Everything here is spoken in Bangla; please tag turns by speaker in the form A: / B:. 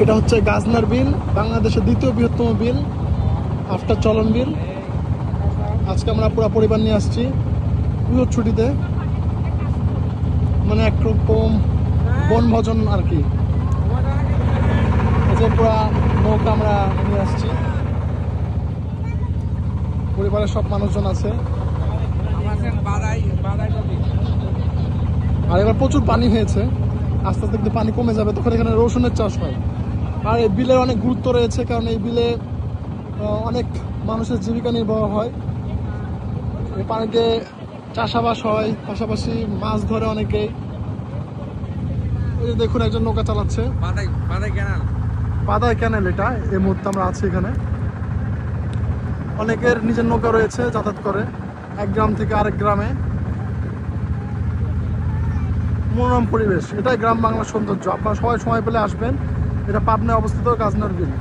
A: এটা হচ্ছে গাজনার বিল, বাংলাদেশের দ্বিতীয় বৃহত্তম বিল আফটার চলন বিল। আজকে আমরা পুরো পরিবার নিয়ে আসছি পুজোর ছুটিতে, মানে একরকম বনভোজন আর কি। এই যে পুরা নৌকা আমরা নিয়ে আসছি, পরিবারের সব মানুষজন আছে। আর এবার প্রচুর পানি হয়েছে, আস্তে আস্তে কিন্তু পানি কমে যাবে, তখন এখানে রসুনের চাষ হয়। আর এই বিলের অনেক গুরুত্ব রয়েছে, কারণ এই বিলে অনেক মানুষের জীবিকা নির্বাহ হয়। এই পানিতে চাষাবাস হয়, পাশাপাশি মাছ ধরে অনেকেই। এই যে দেখুন একজন নৌকা চালাচ্ছে, বাদাই ক্যানেল এটা। এই মুহূর্তে আমরা আছি এখানে। অনেকের নিজের নৌকা রয়েছে, যাতায়াত করে এক গ্রাম থেকে আরেক গ্রামে। মনোরম পরিবেশ, এটাই গ্রাম বাংলার সৌন্দর্য। আপনারা সবাই সময় পেলে আসবেন। এটা পাবনায় অবস্থিত গাজনার বিল।